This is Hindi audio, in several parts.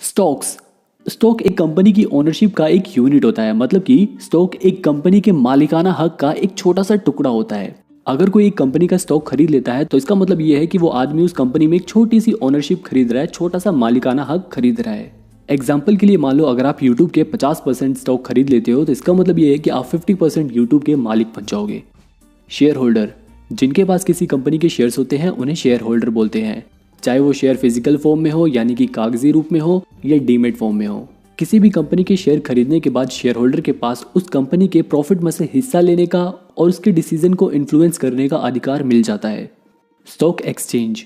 स्टॉक्स। स्टॉक एक कंपनी की ओनरशिप का एक यूनिट होता है। मतलब कि स्टॉक एक कंपनी के मालिकाना हक का एक छोटा सा टुकड़ा होता है। अगर कोई एक कंपनी का स्टॉक खरीद लेता है तो इसका मतलब यह है कि वो आदमी उस कंपनी में एक छोटी सी ओनरशिप खरीद रहा है, छोटा सा मालिकाना हक खरीद रहा है। एग्जाम्पल के लिए मान लो अगर आप यूट्यूब के 50% स्टॉक खरीद लेते हो तो इसका मतलब यह है कि आप 50% यूट्यूब के मालिक बन जाओगे। शेयर होल्डर, जिनके पास किसी कंपनी के शेयर्स होते हैं उन्हें शेयर होल्डर बोलते हैं, चाहे वो शेयर फिजिकल फॉर्म में हो यानी कि कागजी रूप में हो या डीमेट फॉर्म में हो। किसी भी कंपनी के शेयर खरीदने के बाद शेयर होल्डर के पास उस कंपनी के प्रॉफिट में से हिस्सा लेने का और उसके डिसीजन को इन्फ्लुएंस करने का अधिकार मिल जाता है। स्टॉक एक्सचेंज,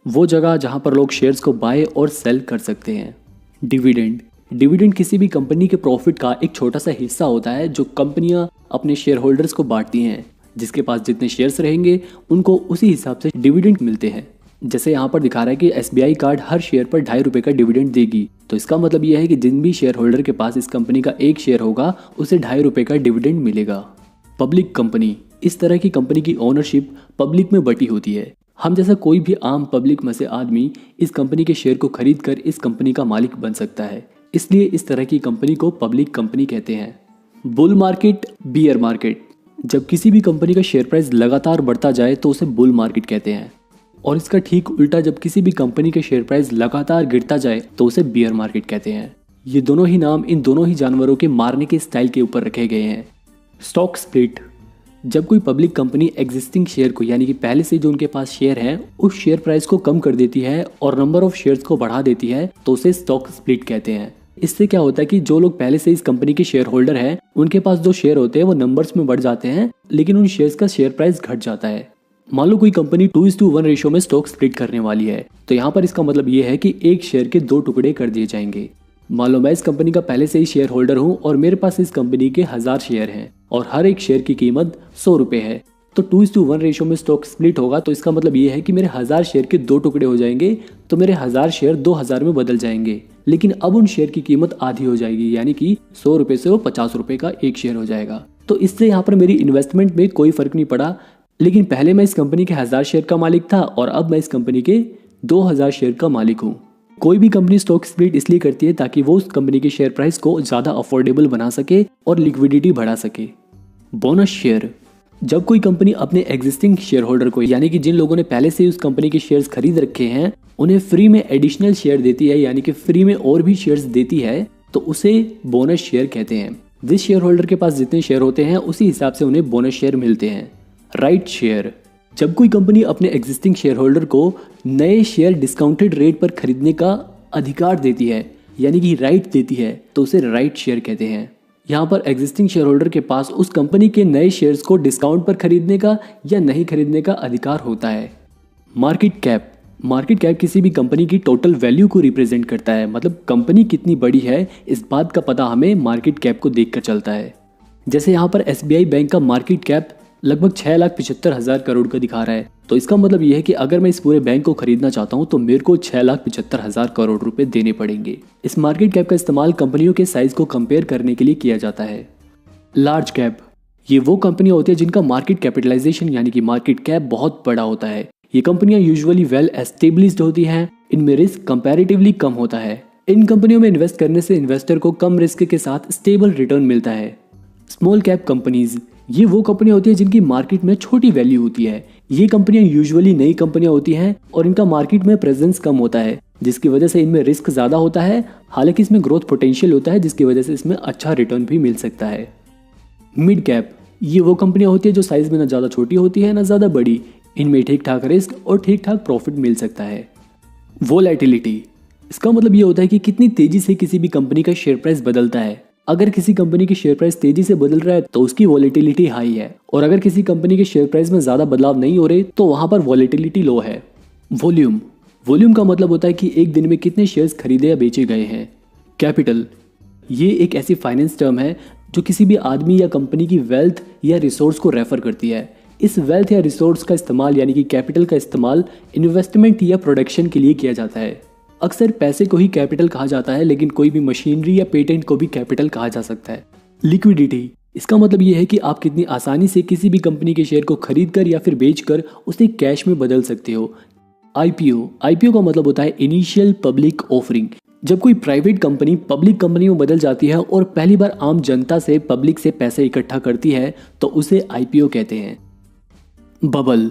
वो जगह जहां पर लोग शेयर्स को बाय और सेल कर सकते हैं। डिविडेंड, डिविडेंड किसी भी कंपनी के प्रॉफिट का एक छोटा सा हिस्सा होता है जो कंपनियां अपने शेयर होल्डर्स को बांटती हैं। जिसके पास जितने शेयर्स रहेंगे उनको उसी हिसाब से डिविडेंड मिलते हैं। जैसे यहाँ पर दिखा रहा है कि एसबीआई कार्ड हर शेयर पर ₹2.5 का डिविडेंड देगी, तो इसका मतलब यह है कि जिन भी शेयर होल्डर के पास इस कंपनी का एक शेयर होगा उसे ₹2.5 का डिविडेंड मिलेगा। पब्लिक कंपनी, इस तरह की कंपनी की ओनरशिप पब्लिक में बटी होती है। हम जैसा कोई भी आम पब्लिक में से आदमी इस कंपनी के शेयर को खरीद कर इस कंपनी का मालिक बन सकता है, इसलिए इस तरह की कंपनी को पब्लिक कंपनी कहते हैं। बुल मार्केट, बियर मार्केट, जब किसी भी कंपनी का शेयर प्राइस लगातार बढ़ता जाए तो उसे बुल मार्केट कहते हैं, और इसका ठीक उल्टा जब किसी भी कंपनी के शेयर प्राइस लगातार गिरता जाए तो उसे बियर मार्केट कहते हैं। ये दोनों ही नाम इन दोनों ही जानवरों के मारने के स्टाइल के ऊपर रखे गए हैं। स्टॉक स्प्लिट, जब कोई पब्लिक कंपनी एग्जिस्टिंग शेयर को यानी कि पहले से जो उनके पास शेयर है उस शेयर प्राइस को कम कर देती है और नंबर ऑफ शेयर्स को बढ़ा देती है तो उसे स्टॉक स्प्लिट कहते हैं। इससे क्या होता है कि जो लोग पहले से इस कंपनी के शेयर होल्डर हैं उनके पास जो शेयर होते हैं वो नंबर्स में बढ़ जाते हैं, लेकिन उन शेयर्स का शेयर प्राइस घट जाता है। मान लो कोई कंपनी 2:1 रेशियो में स्टॉक स्प्लिट करने वाली है, तो यहाँ पर इसका मतलब ये है कि एक शेयर के 2 टुकड़े कर दिए जाएंगे। मान लो मैं इस कंपनी का पहले से ही शेयर होल्डर हूँ और मेरे पास इस कंपनी के 1000 शेयर हैं और हर एक शेयर की कीमत ₹100 है, तो 2:1 रेशियो में स्टॉक स्प्लिट होगा, तो इसका मतलब ये है कि मेरे 1000 शेयर के 2 टुकड़े हो जाएंगे, तो मेरे 1000 शेयर 2000 में बदल जाएंगे। लेकिन अब उन शेयर की कीमत आधी हो जाएगी, यानी कि ₹100 से वो ₹50 का एक शेयर हो जाएगा। तो इससे यहाँ पर मेरी इन्वेस्टमेंट में कोई फर्क नहीं पड़ा, लेकिन पहले मैं इस कंपनी के 1000 शेयर का मालिक था और अब मैं इस कंपनी के 2000 शेयर का मालिक हूँ। कोई भी कंपनी स्टॉक स्प्लिट इसलिए करती है ताकि वो उस कंपनी के शेयर प्राइस को ज़्यादा अफोर्डेबल बना सके और लिक्विडिटी बढ़ा सके। बोनस शेयर, जब कोई कंपनी अपने एग्जिस्टिंग शेयर होल्डर को यानी कि जिन लोगों ने पहले से उस कंपनी के शेयर्स खरीद रखे हैं उन्हें फ्री में एडिशनल शेयर देती है, यानी कि फ्री में और भी शेयर्स देती है, तो उसे बोनस शेयर कहते हैं। जिस शेयर होल्डर के पास जितने शेयर होते हैं उसी हिसाब से उन्हें बोनस शेयर मिलते हैं। राइट शेयर, जब कोई कंपनी अपने एग्जिस्टिंग शेयर होल्डर को नए शेयर डिस्काउंटेड रेट पर खरीदने का अधिकार देती है यानी कि राइट देती है, तो उसे राइट शेयर कहते हैं। यहाँ पर एग्जिस्टिंग शेयर होल्डर के पास उस कंपनी के नए शेयर्स को डिस्काउंट पर खरीदने का या नहीं खरीदने का अधिकार होता है। मार्केट कैप, मार्केट कैप किसी भी कंपनी की टोटल वैल्यू को रिप्रेजेंट करता है। मतलब कंपनी कितनी बड़ी है इस बात का पता हमें मार्केट कैप को देखकर चलता है। जैसे यहाँ पर एसबीआई बैंक का मार्केट कैप लगभग 6,75,000 करोड़ का दिखा रहा है, तो इसका मतलब यह है कि अगर मैं इस पूरे बैंक को खरीदना चाहता हूँ तो मेरे को 6,75,000 करोड़ रुपए देने पड़ेंगे। इस मार्केट कैप का इस्तेमाल कंपनियों के साइज को कंपेयर करने के लिए किया जाता है। लार्ज कैप, ये वो कंपनियां होती है जिनका मार्केट कैपिटलाइजेशन यानी कि मार्केट कैप बहुत बड़ा होता है। ये कंपनियां यूजुअली वेल एस्टेब्लिश्ड होती हैं, इनमें रिस्क कंपैरेटिवली कम होता है। इन कंपनियों में इन्वेस्ट करने से इन्वेस्टर को कम रिस्क के साथ स्टेबल रिटर्न मिलता है। स्मॉल कैप कंपनीज, ये वो कंपनियां होती है जिनकी मार्केट में छोटी वैल्यू होती है। ये कंपनियां यूजुअली नई कंपनियां होती हैं और इनका मार्केट में प्रेजेंस कम होता है, जिसकी वजह से इनमें रिस्क ज़्यादा होता है। हालांकि इसमें ग्रोथ पोटेंशियल होता है जिसकी वजह से इसमें अच्छा रिटर्न भी मिल सकता है। मिड कैप, ये वो कंपनियां होती है जो साइज में ना ज़्यादा छोटी होती है ना ज़्यादा बड़ी, इनमें ठीक ठाक रिस्क और ठीक ठाक प्रॉफिट मिल सकता है। वोलेटिलिटी, इसका मतलब ये होता है कि कितनी तेजी से किसी भी कंपनी का शेयर प्राइस बदलता है। अगर किसी कंपनी के शेयर प्राइस तेजी से बदल रहा है तो उसकी वॉलेटिलिटी हाई है, और अगर किसी कंपनी के शेयर प्राइस में ज़्यादा बदलाव नहीं हो रहे तो वहाँ पर वॉलेटिलिटी लो है। वॉल्यूम, वॉल्यूम का मतलब होता है कि एक दिन में कितने शेयर्स खरीदे या बेचे गए हैं। कैपिटल, ये एक ऐसी फाइनेंस टर्म है जो किसी भी आदमी या कंपनी की वेल्थ या रिसोर्स को रेफर करती है। इस वेल्थ या रिसोर्स का इस्तेमाल यानी कि कैपिटल का इस्तेमाल इन्वेस्टमेंट या प्रोडक्शन के लिए किया जाता है। अक्सर पैसे को ही कैपिटल कहा जाता है, लेकिन कोई भी मशीनरी या पेटेंट को भी कैपिटल कहा जा सकता है। लिक्विडिटी, इसका मतलब ये है कि आप कितनी आसानी से किसी भी कंपनी के शेयर को खरीद कर या फिर बेच कर उसे कैश में बदल सकते हो। आईपीओ, आईपीओ का मतलब होता है इनिशियल पब्लिक ऑफरिंग। जब कोई प्राइवेट कंपनी पब्लिक कंपनी में बदल जाती है और पहली बार आम जनता से पब्लिक से पैसे इकट्ठा करती है तो उसे आईपीओ कहते हैं। बबल।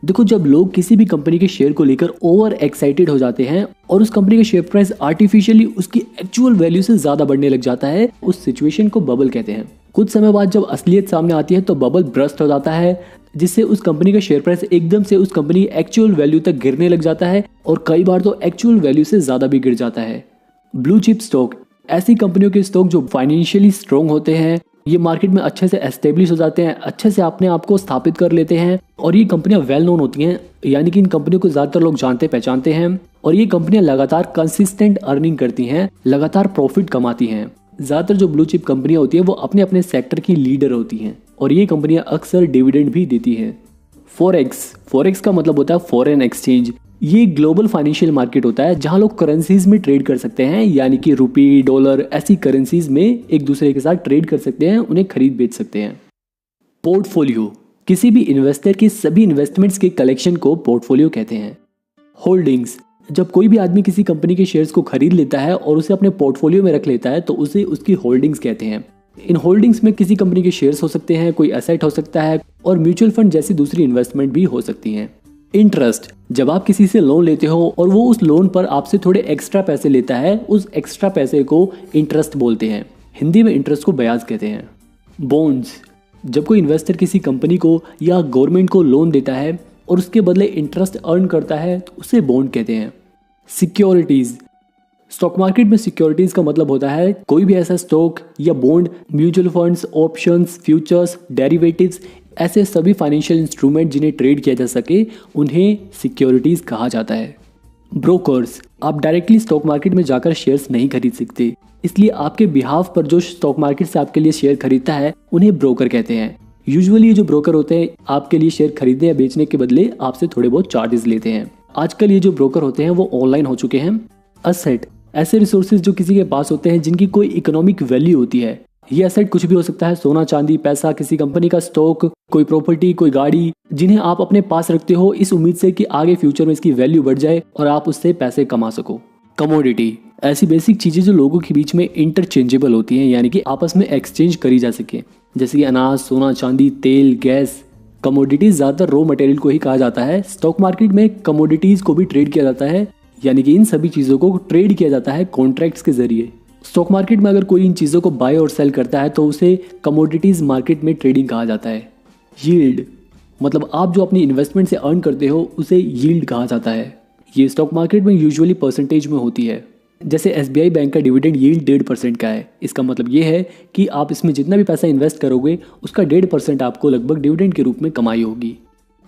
देखो, जब लोग किसी भी कंपनी के शेयर को लेकर ओवर एक्साइटेड हो जाते हैं और उस कंपनी का शेयर प्राइस आर्टिफिशियली उसकी एक्चुअल वैल्यू से ज्यादा बढ़ने लग जाता है, उस सिचुएशन को बबल कहते हैं। कुछ समय बाद जब असलियत सामने आती है तो बबल बर्स्ट हो जाता है, जिससे उस कंपनी का शेयर प्राइस एकदम से उस कंपनी की एक्चुअल वैल्यू तक गिरने लग जाता है और कई बार तो एक्चुअल वैल्यू से ज्यादा भी गिर जाता है। ब्लू चिप स्टॉक, ऐसी कंपनियों के स्टॉक जो फाइनेंशियली स्ट्रॉन्ग होते हैं, ये मार्केट में अच्छे से एस्टेब्लिश हो जाते हैं, अच्छे से अपने आप को स्थापित कर लेते हैं और ये कंपनियां वेल नोन होती हैं, यानी कि इन कंपनियों को ज्यादातर लोग जानते पहचानते हैं और ये कंपनियां लगातार कंसिस्टेंट अर्निंग करती हैं, लगातार प्रॉफिट कमाती हैं। ज्यादातर जो ब्लू चिप कंपनियां होती हैं वो अपने अपने सेक्टर की लीडर होती हैं और ये कंपनियां अक्सर डिविडेंड भी देती हैं। फॉरेक्स का मतलब होता है फॉरेन एक्सचेंज। ये ग्लोबल फाइनेंशियल मार्केट होता है जहां लोग करेंसीज में ट्रेड कर सकते हैं, यानी कि रुपी, डॉलर, ऐसी करेंसीज में एक दूसरे के साथ ट्रेड कर सकते हैं, उन्हें खरीद बेच सकते हैं। पोर्टफोलियो, किसी भी इन्वेस्टर के सभी इन्वेस्टमेंट्स के कलेक्शन को पोर्टफोलियो कहते हैं। होल्डिंग्स, जब कोई भी आदमी किसी कंपनी के शेयर्स को खरीद लेता है और उसे अपने पोर्टफोलियो में रख लेता है तो उसे उसकी होल्डिंग्स कहते हैं। इन होल्डिंग्स में किसी कंपनी के शेयर्स हो सकते हैं, कोई एसेट हो सकता है और म्यूचुअल फंड जैसी दूसरी इन्वेस्टमेंट भी हो सकती हैं। इंटरेस्ट, जब आप किसी से लोन लेते हो और वो उस लोन पर आपसे थोड़े एक्स्ट्रा पैसे लेता है, उस एक्स्ट्रा पैसे को इंटरेस्ट बोलते हैं। हिंदी में इंटरेस्ट को ब्याज कहते हैं। बॉन्ड्स, जब कोई इन्वेस्टर किसी कंपनी को या गवर्नमेंट को लोन देता है और उसके बदले इंटरेस्ट अर्न करता है तो उसे बॉन्ड कहते हैं। सिक्योरिटीज, स्टॉक मार्केट में सिक्योरिटीज का मतलब होता है कोई भी ऐसा स्टॉक या bond, mutual funds, options, futures, derivatives, ऐसे सभी फाइनेंशियल इंस्ट्रूमेंट जिन्हें ट्रेड किया जा सके उन्हें सिक्योरिटीज कहा जाता है। ब्रोकर्स, आप डायरेक्टली स्टॉक मार्केट में जाकर शेयर्स नहीं खरीद सकते, इसलिए आपके बिहाफ पर जो स्टॉक मार्केट से आपके लिए शेयर खरीदता है उन्हें ब्रोकर कहते हैं। यूजुअली जो ब्रोकर होते हैं आपके लिए शेयर खरीदने या बेचने के बदले आपसे थोड़े बहुत चार्जेस लेते हैं। आजकल ये जो ब्रोकर होते हैं वो ऑनलाइन हो चुके हैं। असेट, ऐसे रिसोर्सेज जो किसी के पास होते हैं जिनकी कोई इकोनॉमिक वैल्यू होती है। ये एसेट कुछ भी हो सकता है, सोना, चांदी, पैसा, किसी कंपनी का स्टॉक, कोई प्रॉपर्टी, कोई गाड़ी, जिन्हें आप अपने पास रखते हो इस उम्मीद से कि आगे फ्यूचर में इसकी वैल्यू बढ़ जाए और आप उससे पैसे कमा सको। कमोडिटी, ऐसी बेसिक चीजें जो लोगों के बीच में इंटरचेंजेबल होती हैं, यानी कि आपस में एक्सचेंज करी जा सके, जैसे कि अनाज, सोना, चांदी, तेल, गैस। कमोडिटीज ज्यादातर रॉ मटेरियल को ही कहा जाता है। स्टॉक मार्केट में कमोडिटीज को भी ट्रेड किया जाता है, यानी कि इन सभी चीजों को ट्रेड किया जाता है कॉन्ट्रैक्ट्स के जरिए। स्टॉक मार्केट में अगर कोई इन चीजों को बाय और सेल करता है तो उसे कमोडिटीज मार्केट में ट्रेडिंग कहा जाता है। यील्ड, मतलब आप जो अपनी इन्वेस्टमेंट से अर्न करते हो उसे यील्ड कहा जाता है। ये स्टॉक मार्केट में यूजुअली परसेंटेज में होती है। जैसे एसबीआई बैंक का डिविडेंड यील्ड 1.5% का है। इसका मतलब ये है कि आप इसमें जितना भी पैसा इन्वेस्ट करोगे उसका 1.5% आपको लगभग डिविडेंड के रूप में कमाई होगी।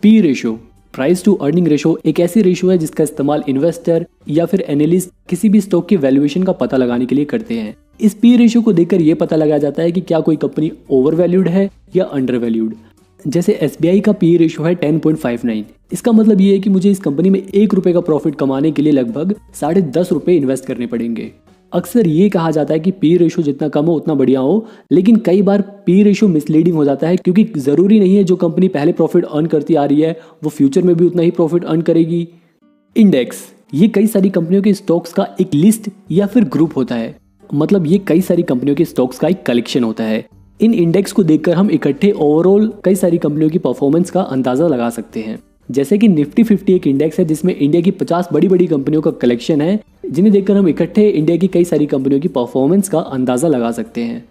P ratio, price to earning ratio, एक ऐसी रेशो है जिसका इस्तेमाल इन्वेस्टर या फिर एनालिस्ट किसी भी स्टॉक की वैल्यूएशन का पता लगाने के लिए करते हैं। इस पी रेशो को देखकर यह पता लगाया जाता है कि क्या कोई कंपनी ओवर वैल्यूड है या अंडर वैल्यूड। जैसे एसबीआई का पी रेशो है 10.59। इसका मतलब ये है कि मुझे इस कंपनी में 1 रुपए का प्रॉफिट कमाने के लिए लगभग 10.5 रुपए इन्वेस्ट करने पड़ेंगे। अक्सर ये कहा जाता है कि पी रेशो जितना कम हो उतना बढ़िया हो, लेकिन कई बार पी रेशो मिसलीडिंग हो जाता है क्योंकि जरूरी नहीं है जो कंपनी पहले प्रॉफिट अर्न करती आ रही है वो फ्यूचर में भी उतना ही प्रॉफिट अर्न करेगी। इंडेक्स, ये कई सारी कंपनियों के स्टॉक्स का एक लिस्ट या फिर ग्रुप होता है, मतलब ये कई सारी कंपनियों के स्टॉक्स का एक कलेक्शन होता है। इन इंडेक्स को देखकर हम इकट्ठे ओवरऑल कई सारी कंपनियों की परफॉर्मेंस का अंदाजा लगा सकते हैं। जैसे कि निफ्टी 50 एक इंडेक्स है जिसमें इंडिया की 50 बड़ी बड़ी कंपनियों का कलेक्शन है, जिन्हें देखकर हम इकट्ठे इंडिया की कई सारी कंपनियों की परफॉर्मेंस का अंदाजा लगा सकते हैं।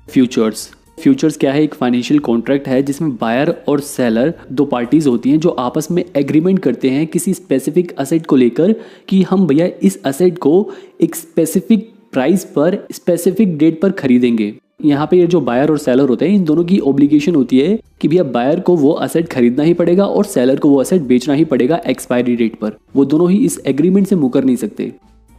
फ्यूचर्स क्या है? एक फाइनेंशियल कॉन्ट्रैक्ट है जिसमें बायर और सेलर दो पार्टीज होती हैं जो आपस में एग्रीमेंट करते हैं किसी स्पेसिफिक असेट को लेकर कि हम भैया इस असेट को एक स्पेसिफिक प्राइस पर स्पेसिफिक डेट पर खरीदेंगे। यहाँ पे ये जो बायर और सेलर होते हैं इन दोनों की ऑब्लिगेशन होती है कि भैया बायर को वो असेट खरीदना ही पड़ेगा और सेलर को वो असेट बेचना ही पड़ेगा एक्सपायरी डेट पर। वो दोनों ही इस एग्रीमेंट से मुकर नहीं सकते।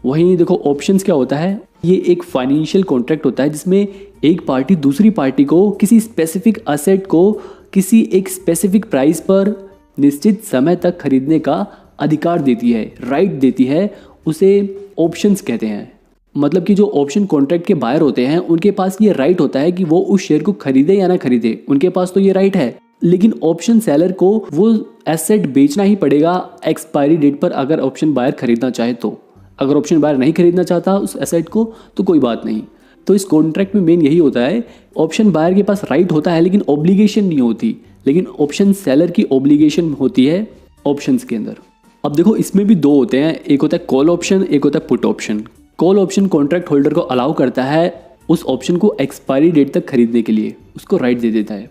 वहीं देखो ऑप्शंस क्या होता है, ये एक फाइनेंशियल कॉन्ट्रैक्ट होता है जिसमें एक पार्टी दूसरी पार्टी को किसी स्पेसिफिक असेट को किसी एक स्पेसिफिक प्राइस पर निश्चित समय तक खरीदने का अधिकार देती है, राइट देती है। उसे ऑप्शंस कहते हैं। मतलब कि जो ऑप्शन कॉन्ट्रैक्ट के बायर होते हैं उनके पास ये राइट होता है कि वो उस शेयर को खरीदे या ना खरीदे, उनके पास तो ये राइट है। लेकिन ऑप्शन सेलर को वो एसेट बेचना ही पड़ेगा एक्सपायरी डेट पर अगर ऑप्शन बायर खरीदना चाहे तो। अगर ऑप्शन बायर नहीं खरीदना चाहता उस एसेट को तो कोई बात नहीं। तो इस कॉन्ट्रैक्ट में मेन यही होता है, ऑप्शन बायर के पास राइट होता है लेकिन ऑब्लिगेशन नहीं होती, लेकिन ऑप्शन सेलर की ऑब्लिगेशन होती है ऑप्शंस के अंदर। अब देखो इसमें भी दो होते हैं, एक होता है कॉल ऑप्शन, एक होता है put option. Call option contract holder को अलाउ करता है उस ऑप्शन को एक्सपायरी डेट तक खरीदने के लिए, उसको राइट दे देता है।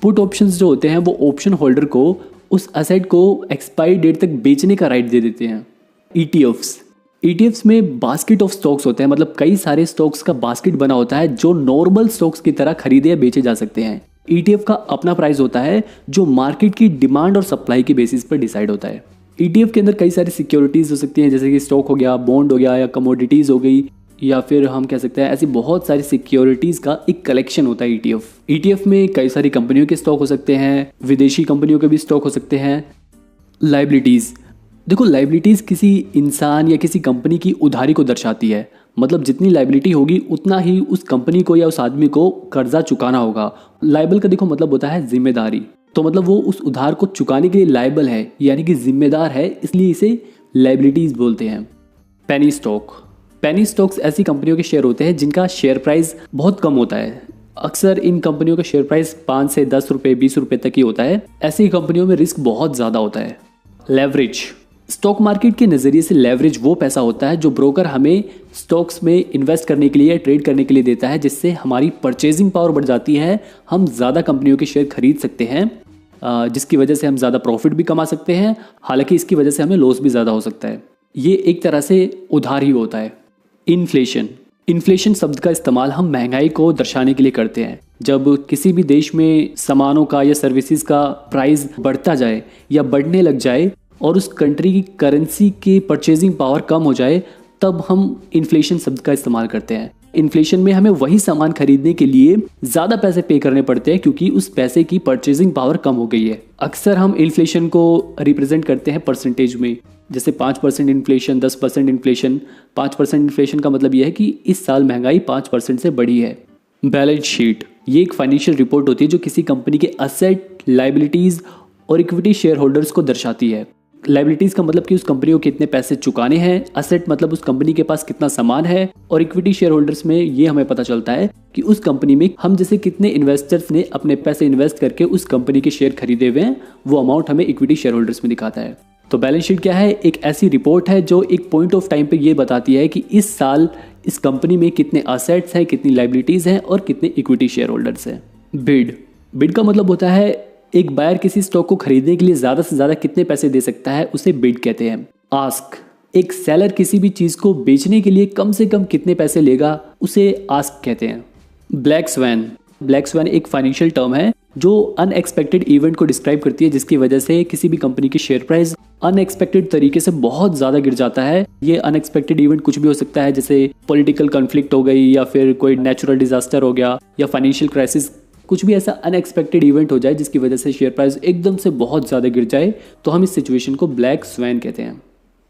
पुट ऑप्शंस जो होते हैं वो ऑप्शन होल्डर को उस एसेट को एक्सपायरी डेट तक बेचने का राइट दे देते हैं। ईटीएफ्स में बास्केट ऑफ स्टॉक्स होते हैं, मतलब कई सारे स्टॉक्स का बास्केट बना होता है जो नॉर्मल स्टॉक्स की तरह खरीदे या बेचे जा सकते हैं। ईटीएफ का अपना प्राइस होता है जो मार्केट की डिमांड और सप्लाई की बेसिस पर डिसाइड होता है। ईटीएफ के अंदर कई सारी सिक्योरिटीज हो सकती हैं, जैसे कि स्टॉक हो गया, बॉन्ड हो गया, या कमोडिटीज हो गई, या फिर हम कह सकते हैं ऐसी बहुत सारी सिक्योरिटीज का एक कलेक्शन होता है ईटीएफ। ईटीएफ में कई सारी कंपनियों के स्टॉक हो सकते हैं, विदेशी कंपनियों के भी स्टॉक हो सकते हैं। लाइबिलिटीज, देखो लाइबिलिटीज किसी इंसान या किसी कंपनी की उधारी को दर्शाती है, मतलब जितनी लाइबिलिटी होगी उतना ही उस कंपनी को या उस आदमी को कर्जा चुकाना होगा। लाइबल का देखो मतलब होता है जिम्मेदारी, तो मतलब वो उस उधार को चुकाने के लिए लाइबल है, यानी कि जिम्मेदार है, इसलिए इसे लाइबिलिटीज बोलते हैं। पेनी स्टॉक्स ऐसी कंपनियों के शेयर होते हैं जिनका शेयर प्राइस बहुत कम होता है। अक्सर इन कंपनियों का शेयर प्राइस 5 से 10 रुपये 20 रुपये तक ही होता है। ऐसी कंपनियों में रिस्क बहुत ज़्यादा होता है। लेवरेज, स्टॉक मार्केट के नज़रिए से लेवरेज वो पैसा होता है जो ब्रोकर हमें स्टॉक्स में इन्वेस्ट करने के लिए या ट्रेड करने के लिए देता है, जिससे हमारी परचेजिंग पावर बढ़ जाती है, हम ज़्यादा कंपनियों के शेयर खरीद सकते हैं, जिसकी वजह से हम ज़्यादा प्रॉफिट भी कमा सकते हैं। हालांकि इसकी वजह से हमें लॉस भी ज़्यादा हो सकता है। ये एक तरह से उधार ही होता है। इन्फ्लेशन शब्द का इस्तेमाल हम महंगाई को दर्शाने के लिए करते हैं। जब किसी भी देश में सामानों का या सर्विसेज का प्राइस बढ़ता जाए या बढ़ने लग जाए और उस कंट्री की करेंसी की परचेजिंग पावर कम हो जाए, तब हम इन्फ्लेशन शब्द का इस्तेमाल करते हैं। इन्फ्लेशन में हमें वही सामान खरीदने के लिए ज़्यादा पैसे पे करने पड़ते हैं क्योंकि उस पैसे की परचेजिंग पावर कम हो गई है। अक्सर हम इन्फ्लेशन को रिप्रेजेंट करते हैं परसेंटेज में, जैसे 5% इन्फ्लेशन, 10% इन्फ्लेशन। 5% इन्फ्लेशन का मतलब यह है कि इस साल महंगाई 5% से बढ़ी है। बैलेंस शीट, ये एक फाइनेंशियल रिपोर्ट होती है जो किसी कंपनी के असेट, लाइबिलिटीज़ और इक्विटी शेयर होल्डर्स को दर्शाती है। लाइबिलिटीज़ का मतलब कि उस कंपनी को कितने पैसे चुकाने हैं, असेट मतलब उस कंपनी के पास कितना सामान है, और इक्विटी शेयर होल्डर्स में ये हमें पता चलता है कि उस कंपनी में हम जैसे कितने इन्वेस्टर्स ने अपने पैसे इन्वेस्ट करके उस कंपनी के शेयर खरीदे हुए हैं, वो अमाउंट हमें इक्विटी शेयर होल्डर्स में दिखाता है। तो बैलेंस शीट क्या है? एक ऐसी रिपोर्ट है जो एक पॉइंट ऑफ टाइम पे ये बताती है कि इस साल इस कंपनी में कितने असेट्स हैं, कितनी लाइबिलिटीज़ हैं और कितने इक्विटी शेयर होल्डर्स हैं। बिड का मतलब होता है एक बायर किसी स्टॉक को खरीदने के लिए ज़्यादा से ज़्यादा कितने पैसे दे सकता है, उसे बिड कहते हैं। आस्क, एक सेलर किसी भी चीज़ को बेचने के लिए कम से कम कितने पैसे लेगा, उसे आस्क कहते हैं। ब्लैक स्वैन एक फाइनेंशियल टर्म है जो अनएक्सपेक्टेड इवेंट को डिस्क्राइब करती है, जिसकी वजह से किसी भी कंपनी की शेयर प्राइस अनएक्सपेक्टेड तरीके से बहुत ज़्यादा गिर जाता है। ये अनएक्सपेक्टेड इवेंट कुछ भी हो सकता है, जैसे पॉलिटिकल कॉन्फ्लिक्ट हो गई, या फिर कोई नेचुरल डिजास्टर हो गया, या फाइनेंशियल क्राइसिस, कुछ भी ऐसा अनएक्सपेक्टेड इवेंट हो जाए जिसकी वजह से शेयर प्राइस एकदम से बहुत ज़्यादा गिर जाए, तो हम इस सिचुएशन को ब्लैक स्वैन कहते हैं।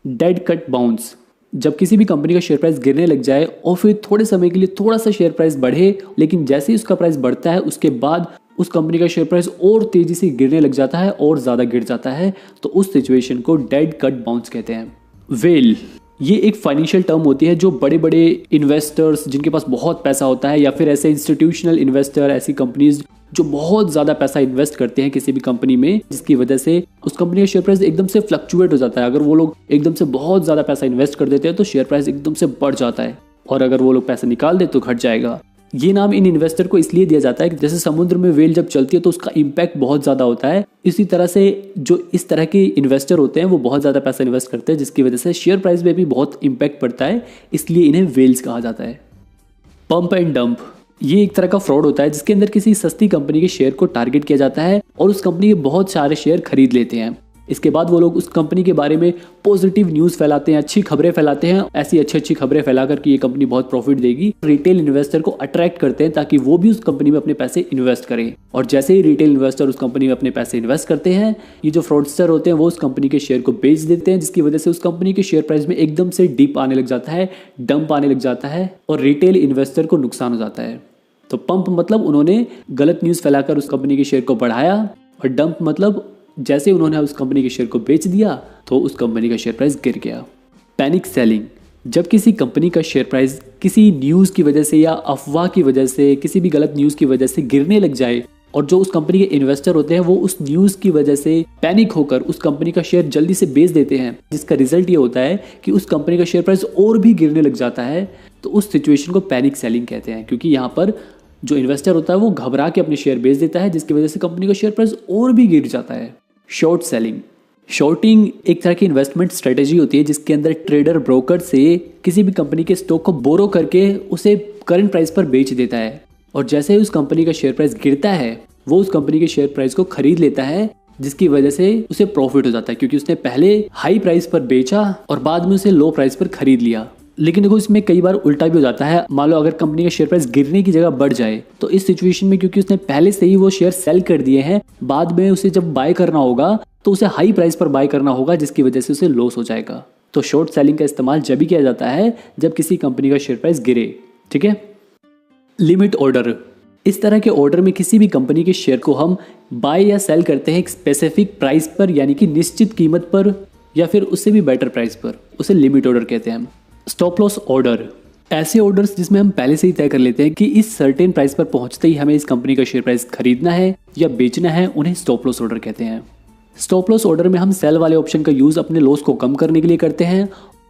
डेड कट बाउंस, जब किसी भी कंपनी का शेयर प्राइस गिरने लग जाए और फिर थोड़े समय के लिए थोड़ा सा शेयर प्राइस बढ़े, लेकिन जैसे ही उसका प्राइस बढ़ता है उसके बाद उस कंपनी का शेयर प्राइस और तेजी से गिरने लग जाता है और ज़्यादा गिर जाता है, तो उस सिचुएशन को डेड कट बाउंस कहते हैं। वेल, ये एक फाइनेंशियल टर्म होती है जो बड़े बड़े इन्वेस्टर्स जिनके पास बहुत पैसा होता है, या फिर ऐसे इंस्टीट्यूशनल इन्वेस्टर, ऐसी कंपनीज जो बहुत ज़्यादा पैसा इन्वेस्ट करते हैं किसी भी कंपनी में, जिसकी वजह से उस कंपनी का शेयर प्राइस एकदम से फ्लक्चुएट हो जाता है। अगर वो लोग एकदम से बहुत ज़्यादा पैसा इन्वेस्ट कर देते हैं तो शेयर प्राइस एकदम से बढ़ जाता है, और अगर वो लोग पैसा निकाल दे तो घट जाएगा। ये नाम इन इन्वेस्टर को इसलिए दिया जाता है कि जैसे समुद्र में वेल जब चलती है तो उसका इम्पैक्ट बहुत ज़्यादा होता है, इसी तरह से जो इस तरह के इन्वेस्टर होते हैं वो बहुत ज़्यादा पैसा इन्वेस्ट करते हैं, जिसकी वजह से शेयर प्राइस में भी बहुत इम्पैक्ट पड़ता है, इसलिए इन्हें वेल्स कहा जाता है। पंप एंड डंप, ये एक तरह का फ्रॉड होता है जिसके अंदर किसी सस्ती कंपनी के शेयर को टारगेट किया जाता है और उस कंपनी के बहुत सारे शेयर खरीद लेते हैं। इसके बाद वो लोग उस कंपनी के बारे में पॉजिटिव न्यूज़ फैलाते हैं, अच्छी खबरें फैलाते हैं, ऐसी अच्छी खबरें फैलाकर कि ये कंपनी बहुत प्रॉफिट देगी। रिटेल इन्वेस्टर को अट्रैक्ट करते हैं ताकि वो भी उस कंपनी में अपने पैसे इन्वेस्ट करें, और जैसे ही रिटेल इन्वेस्टर उस कंपनी में अपने पैसे इन्वेस्ट करते हैं, ये जो फ्रॉडस्टर होते हैं वो उस कंपनी के शेयर को बेच देते हैं, जिसकी वजह से उस कंपनी के शेयर प्राइस में एकदम से डिप आने लग जाता है, डंप आने लग जाता है, और रिटेल इन्वेस्टर को नुकसान हो जाता है। तो पंप मतलब उन्होंने गलत न्यूज़ फैलाकर उस कंपनी के शेयर को बढ़ाया, और डंप मतलब जैसे उन्होंने उस कंपनी के शेयर को बेच दिया तो उस कंपनी का शेयर प्राइस गिर गया। पैनिक सेलिंग, जब किसी कंपनी का शेयर प्राइस किसी न्यूज़ की वजह से या अफवाह की वजह से, किसी भी गलत न्यूज़ की वजह से गिरने लग जाए और जो उस कंपनी के इन्वेस्टर होते हैं वो उस न्यूज़ की वजह से पैनिक होकर उस कंपनी का शेयर जल्दी से बेच देते हैं, जिसका रिजल्ट ये होता है कि उस कंपनी का शेयर प्राइस और भी गिरने लग जाता है, तो उस सिचुएशन को पैनिक सेलिंग कहते हैं। क्योंकि यहाँ पर जो इन्वेस्टर होता है वो घबरा के अपने शेयर बेच देता है, जिसकी वजह से कंपनी का शेयर प्राइस और भी गिर जाता है। शॉर्ट सेलिंग, शॉर्टिंग एक तरह की इन्वेस्टमेंट स्ट्रेटेजी होती है जिसके अंदर ट्रेडर ब्रोकर से किसी भी कंपनी के स्टॉक को बोरो करके उसे करंट प्राइस पर बेच देता है, और जैसे ही उस कंपनी का शेयर प्राइस गिरता है वो उस कंपनी के शेयर प्राइस को खरीद लेता है, जिसकी वजह से उसे प्रॉफिट हो जाता है, क्योंकि उसने पहले हाई प्राइस पर बेचा और बाद में उसे लो प्राइस पर खरीद लिया। लेकिन देखो इसमें कई बार उल्टा भी हो जाता है। मान लो अगर कंपनी का शेयर प्राइस गिरने की जगह बढ़ जाए तो इस सिचुएशन में क्योंकि उसने पहले से ही वो शेयर सेल कर दिए हैं, बाद में उसे जब बाय करना होगा तो उसे हाई प्राइस पर बाय करना होगा, जिसकी वजह से उसे लॉस हो जाएगा। तो शॉर्ट सेलिंग का इस्तेमाल जब भी किया जाता है जब किसी कंपनी का शेयर प्राइस गिरे। ठीक है। लिमिट ऑर्डर, इस तरह के ऑर्डर में किसी भी कंपनी के शेयर को हम बाय या सेल करते हैं एक स्पेसिफिक प्राइस पर, यानी कि निश्चित कीमत पर या फिर उससे भी बेटर प्राइस पर, उसे लिमिट ऑर्डर कहते हैं हम। स्टॉप लॉस ऑर्डर, ऐसे ऑर्डर्स जिसमें हम पहले से ही तय कर लेते हैं कि इस सर्टेन प्राइस पर पहुंचते ही हमें इस कंपनी का शेयर प्राइस खरीदना है या बेचना है, उन्हें स्टॉप लॉस ऑर्डर कहते हैं। स्टॉप लॉस ऑर्डर में हम सेल वाले ऑप्शन का यूज अपने लॉस को कम करने के लिए करते हैं।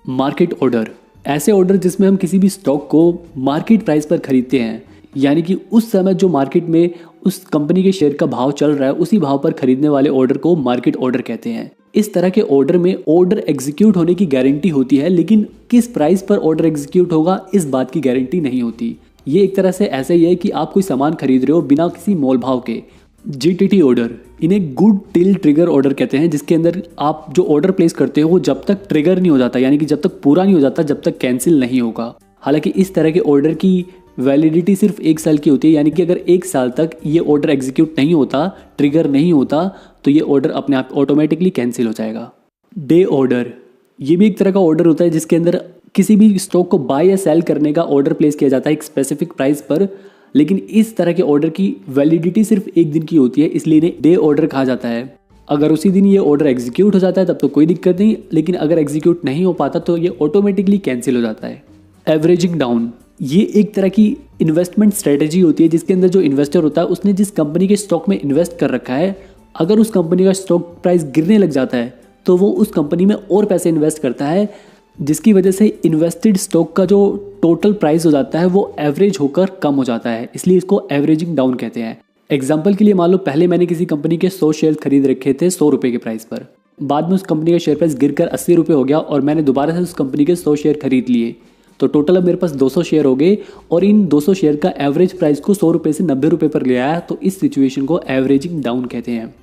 मार्केट ऑर्डर, ऐसे ऑर्डर जिसमें हम किसी भी स्टॉक को मार्केट प्राइस पर खरीदते हैं, यानी कि उस समय जो मार्केट में उस कंपनी के शेयर का भाव चल रहा है उसी भाव पर खरीदने वाले ऑर्डर को मार्केट ऑर्डर कहते हैं। इस तरह के ऑर्डर में ऑर्डर एग्जीक्यूट होने की गारंटी होती है, लेकिन किस प्राइस पर ऑर्डर एग्जीक्यूट होगा इस बात की गारंटी नहीं होती। ये एक तरह से ऐसा ही है कि आप कोई सामान खरीद रहे हो बिना किसी मोल भाव के। GTT ऑर्डर, इन्हें गुड टिल ट्रिगर ऑर्डर कहते हैं, जिसके अंदर आप जो ऑर्डर प्लेस करते हो वो जब तक ट्रिगर नहीं हो जाता, यानी कि जब तक पूरा नहीं हो जाता, जब तक कैंसिल नहीं होगा। हालांकि इस तरह के ऑर्डर की वैलिडिटी सिर्फ 1 साल की होती है, यानी कि अगर 1 साल तक ये ऑर्डर एग्जीक्यूट नहीं होता, ट्रिगर नहीं होता, तो ये ऑर्डर अपने आप ऑटोमेटिकली कैंसिल हो जाएगा। डे ऑर्डर, ये भी एक तरह का ऑर्डर होता है जिसके अंदर किसी भी स्टॉक को बाय या सेल करने का ऑर्डर प्लेस किया जाता है एक स्पेसिफिक प्राइस पर, लेकिन इस तरह के ऑर्डर की वैलिडिटी सिर्फ 1 दिन की होती है, इसलिए इन्हें डे ऑर्डर कहा जाता है। अगर उसी दिन ये ऑर्डर एग्जीक्यूट हो जाता है तब तो कोई दिक्कत नहीं, लेकिन अगर एग्जीक्यूट नहीं हो पाता तो ये ऑटोमेटिकली कैंसिल हो जाता है। एवरेजिंग डाउन, ये एक तरह की इन्वेस्टमेंट स्ट्रेटेजी होती है जिसके अंदर जो इन्वेस्टर होता है उसने जिस कंपनी के स्टॉक में इन्वेस्ट कर रखा है, अगर उस कंपनी का स्टॉक प्राइस गिरने लग जाता है तो वो उस कंपनी में और पैसे इन्वेस्ट करता है, जिसकी वजह से इन्वेस्टेड स्टॉक का जो टोटल प्राइस हो जाता है वो एवरेज होकर कम हो जाता है, इसलिए इसको एवरेजिंग डाउन कहते हैं। एग्जाम्पल के लिए मान लो पहले मैंने किसी कंपनी के 100 शेयर खरीद रखे थे 100 रुपये के प्राइस पर, बाद में उस कंपनी का शेयर प्राइस गिरकर 80 रुपये हो गया और मैंने दोबारा से उस कंपनी के 100 शेयर खरीद लिए, तो टोटल अब मेरे पास 200 शेयर हो गए और इन 200 शेयर का एवरेज प्राइस को 100 रुपये से 90 रुपये पर ले आया, तो इस सिचुएशन को एवरेजिंग डाउन कहते हैं।